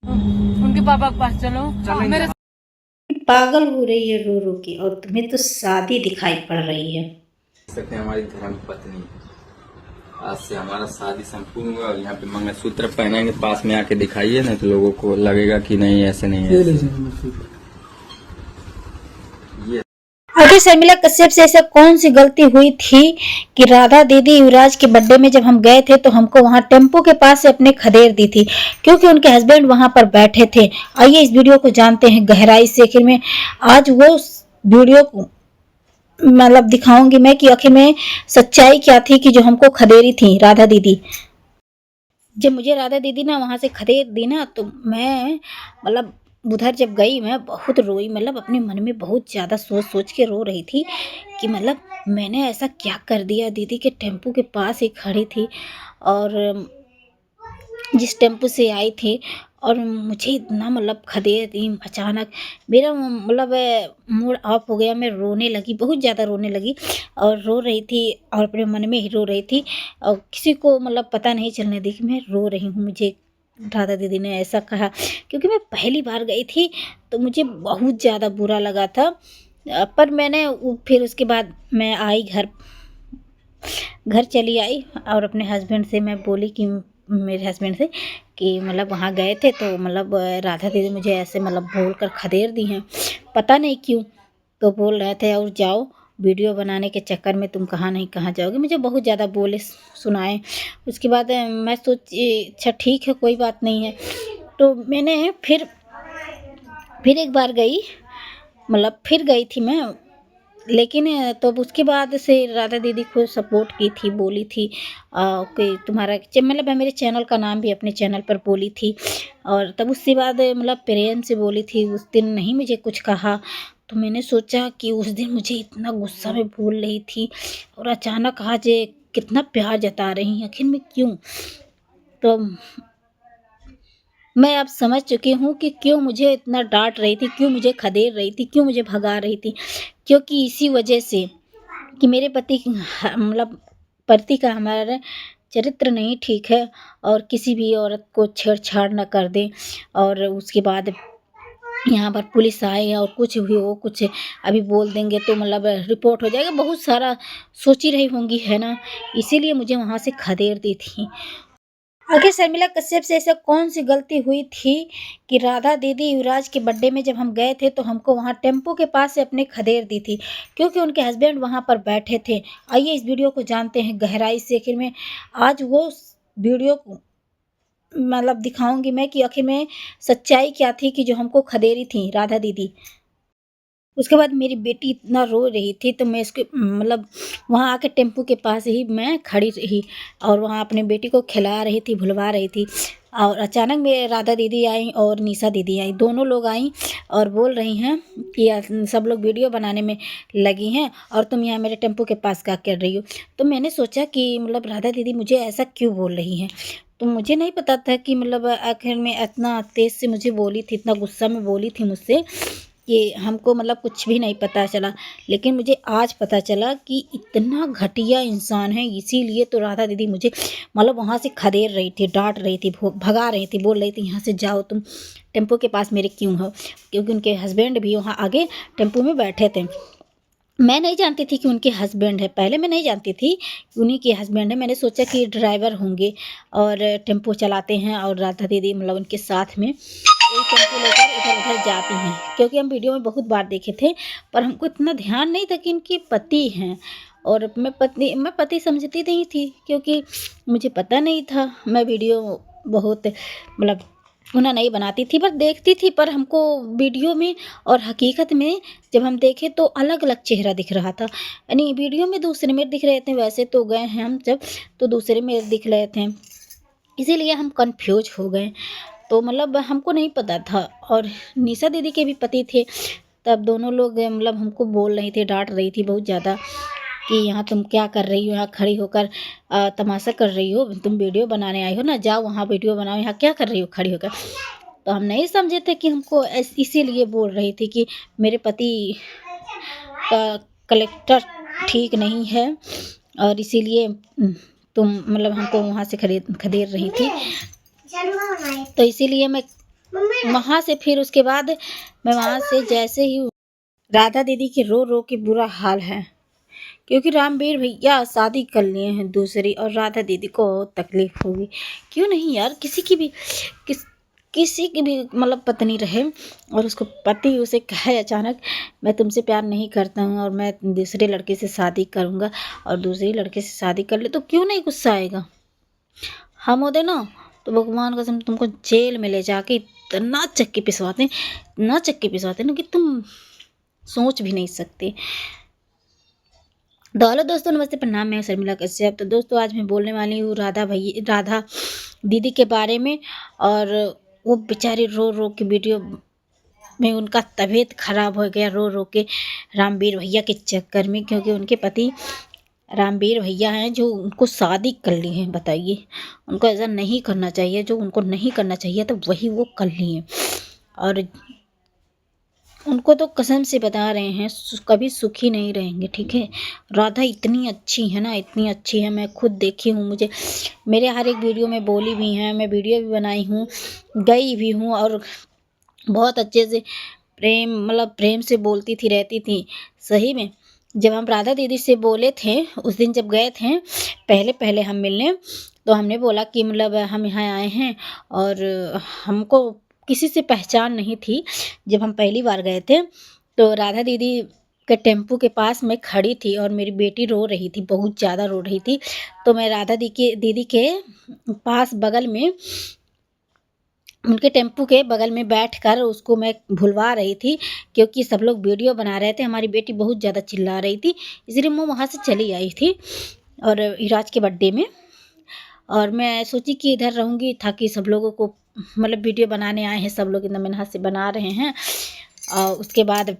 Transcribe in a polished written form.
उनके पापा के पास चलो। मेरे पागल हो रही है रो रो के, और तुम्हें तो शादी दिखाई पड़ रही है। सकते हैं हमारी धर्म पत्नी। आज से हमारा शादी संपूर्ण हुआ और यहाँ पे मंगलसूत्र पहनेंगे, पास में आके दिखाइए ना तो लोगों को लगेगा कि नहीं ऐसे नहीं है। ये आगे शर्मिला कश्यप से ऐसा कौन सी गलती हुई थी कि राधा दीदी युवराज के बर्थडे में जब हम गए थे तो हमको वहां टेम्पो के पास से अपने खदेड़ दी थी, क्योंकि उनके हस्बैंड वहां पर बैठे थे। आइए इस वीडियो को जानते हैं गहराई से। आखिर में आज वो वीडियो को मतलब दिखाऊंगी मैं कि आखिर में सच्चाई क्या थी कि जो हमको खदेड़ी थी राधा दीदी। जब मुझे राधा दीदी ना वहां से खदेड़ दी ना, तो मैं मतलब उधर जब गई मैं बहुत रोई। मतलब अपने मन में बहुत ज़्यादा सोच सोच के रो रही थी कि मतलब मैंने ऐसा क्या कर दिया। दीदी के टेम्पो के पास ही खड़ी थी और जिस टेम्पो से आई थी, और मुझे इतना मतलब खदेड़ दी अचानक। मेरा मतलब मूड ऑफ हो गया। मैं रोने लगी, बहुत ज़्यादा रोने लगी और रो रही थी और अपने मन में ही रो रही थी और किसी को मतलब पता नहीं चलने दी कि मैं रो रही हूँ। मुझे राधा दीदी ने ऐसा कहा, क्योंकि मैं पहली बार गई थी तो मुझे बहुत ज़्यादा बुरा लगा था। पर मैंने फिर उसके बाद मैं आई घर चली आई और अपने हस्बैंड से मैं बोली कि मेरे हस्बैंड से कि मतलब वहाँ गए थे तो मतलब राधा दीदी मुझे ऐसे मतलब बोल कर खदेड़ दी हैं, पता नहीं क्यों। तो बोल रहे थे और जाओ वीडियो बनाने के चक्कर में तुम कहाँ नहीं कहाँ जाओगे, मुझे बहुत ज़्यादा बोले सुनाए। उसके बाद मैं सोची अच्छा ठीक है कोई बात नहीं है। तो मैंने फिर एक बार गई, मतलब फिर गई थी मैं। लेकिन तो उसके बाद से राधा दीदी को सपोर्ट की थी, बोली थी कि तुम्हारा मतलब मैं मेरे चैनल का नाम भी अपने चैनल पर बोली थी। और तब उसके बाद मतलब प्रेम से बोली थी, उस दिन नहीं मुझे कुछ कहा। तो मैंने सोचा कि उस दिन मुझे इतना गुस्सा में बोल रही थी और अचानक आज कितना प्यार जता रही हैं, आखिर में क्यों। तो मैं अब समझ चुकी हूँ कि क्यों मुझे इतना डांट रही थी, क्यों मुझे खदेड़ रही थी, क्यों मुझे भगा रही थी। क्योंकि इसी वजह से कि मेरे पति मतलब पति का हमारा चरित्र नहीं ठीक है और किसी भी औरत को छेड़छाड़ न कर दे। और उसके बाद यहाँ पर पुलिस आए और कुछ भी हो, कुछ अभी बोल देंगे तो मतलब रिपोर्ट हो जाएगा, बहुत सारा सोची रही होंगी है ना, इसीलिए मुझे वहाँ से खदेड़ दी थी। आखिर शर्मिला कश्यप से ऐसा कौन सी गलती हुई थी कि राधा दीदी युवराज के बर्थडे में जब हम गए थे तो हमको वहां टेम्पो के पास से अपने खदेड़ दी थी, क्योंकि उनके हस्बैंड वहां पर बैठे थे। आइए इस वीडियो को जानते हैं गहराई से। आखिर में आज वो वीडियो को मतलब दिखाऊंगी मैं कि आखिर में सच्चाई क्या थी कि जो हमको खदेड़ी थी राधा दीदी। उसके बाद मेरी बेटी इतना रो रही थी तो मैं इसके मतलब वहाँ आके टेम्पो के पास ही मैं खड़ी रही और वहाँ अपने बेटी को खिला रही थी, भुलवा रही थी। और अचानक मेरे राधा दीदी आई और निशा दीदी आई, दोनों लोग आई और बोल रही हैं कि सब लोग वीडियो बनाने में लगी हैं और तुम यहाँ मेरे टेम्पो के पास क्या कर रही हो। तो मैंने सोचा कि मतलब राधा दीदी मुझे ऐसा क्यों बोल रही हैं। तो मुझे नहीं पता था कि मतलब आखिर में इतना तेज़ से मुझे बोली थी, इतना गुस्सा में बोली थी मुझसे कि हमको मतलब कुछ भी नहीं पता चला। लेकिन मुझे आज पता चला कि इतना घटिया इंसान है, इसीलिए तो राधा दीदी मुझे मतलब वहाँ से खदेड़ रही थी, डांट रही थी, भगा रही थी, बोल रही थी यहाँ से जाओ तुम, टेम्पो के पास मेरे क्यों हो। क्योंकि उनके हस्बैंड भी वहाँ आगे टेम्पो में बैठे थे। मैं नहीं जानती थी कि उनके हस्बैंड है, पहले मैं नहीं जानती थी कि उन्हीं के हस्बैंड है। मैंने सोचा कि ड्राइवर होंगे और टेम्पो चलाते हैं और राधा दीदी मतलब उनके साथ में एक टेम्पो लेकर इधर उधर जाती हैं, क्योंकि हम वीडियो में बहुत बार देखे थे। पर हमको इतना ध्यान नहीं था कि इनके पति हैं। और मैं पति समझती नहीं थी, क्योंकि मुझे पता नहीं था। मैं वीडियो बहुत मतलब उन्हें नहीं बनाती थी, पर देखती थी। पर हमको वीडियो में और हकीकत में जब हम देखे तो अलग अलग चेहरा दिख रहा था। यानी वीडियो में दूसरे मेरे दिख रहे थे, वैसे तो गए हैं हम जब तो दूसरे मेरे दिख रहे थे, इसीलिए हम कंफ्यूज हो गए। तो मतलब हमको नहीं पता था। और निशा दीदी के भी पति थे, तब दोनों लोग मतलब हमको बोल रही थी, डांट रही थी बहुत ज़्यादा कि यहाँ तुम क्या कर रही हो, यहाँ खड़ी होकर तमाशा कर रही हो, तुम वीडियो बनाने आई हो ना, जाओ वहाँ वीडियो बनाओ, यहाँ क्या कर रही हो खड़ी होकर। तो हम नहीं समझे थे कि हमको इसीलिए बोल रही थी कि मेरे पति का कलेक्टर ठीक नहीं है और इसीलिए तुम मतलब हमको वहाँ से खदेड़ रही थी। तो इसीलिए मैं वहाँ से फिर उसके बाद मैं वहाँ से जैसे ही राधा दीदी के रो रो के बुरा हाल है, क्योंकि रामवीर भैया शादी कर लिए हैं दूसरी, और राधा दीदी को तकलीफ होगी। क्यों नहीं यार, किसी की भी किसी की भी मतलब पत्नी रहे और उसको पति उसे कहे अचानक मैं तुमसे प्यार नहीं करता हूँ और मैं दूसरे लड़के से शादी करूँगा, और दूसरी लड़के से शादी कर ले, तो क्यों नहीं गुस्सा आएगा। हम होते ना तो भगवान कसम तुमको जेल में ले जाके इतना चक्के पिसवाते ना कि तुम सोच भी नहीं सकते। हेलो दोस्तों, नमस्ते, प्रणाम, मैं शर्मिला कश्यप। तो दोस्तों आज मैं बोलने वाली हूँ राधा दीदी के बारे में। और वो बेचारी रो रो के वीडियो में उनका तबीयत खराब हो गया रो रो के रामवीर भैया के चक्कर में, क्योंकि उनके पति रामवीर भैया हैं जो उनको शादी कर ली हैं। बताइए, उनको ऐसा नहीं करना चाहिए, जो उनको नहीं करना चाहिए तो वही वो कर ली हैं। और उनको तो कसम से बता रहे हैं कभी सुखी नहीं रहेंगे, ठीक है। राधा इतनी अच्छी है ना, इतनी अच्छी है, मैं खुद देखी हूँ, मुझे मेरे हर एक वीडियो में बोली भी हैं, मैं वीडियो भी बनाई हूँ, गई भी हूँ, और बहुत अच्छे से प्रेम से बोलती थी, रहती थी। सही में जब हम राधा दीदी से बोले थे उस दिन जब गए थे पहले हम मिलने, तो हमने बोला कि मतलब हम यहाँ आए हैं और हमको किसी से पहचान नहीं थी। जब हम पहली बार गए थे तो राधा दीदी के टेम्पू के पास मैं खड़ी थी और मेरी बेटी रो रही थी, बहुत ज़्यादा रो रही थी। तो मैं राधा दीदी के पास बगल में, उनके टेम्पू के बगल में बैठकर उसको मैं भुलवा रही थी, क्योंकि सब लोग वीडियो बना रहे थे। हमारी बेटी बहुत ज़्यादा चिल्ला रही थी, इसलिए मैं वहाँ से चली आई थी और हिराज के बर्थडे में। और मैं सोची कि इधर रहूँगी ताकि सब लोगों को मतलब वीडियो बनाने आए हैं सब लोग, इतना मेहनत से बना रहे हैं। और उसके बाद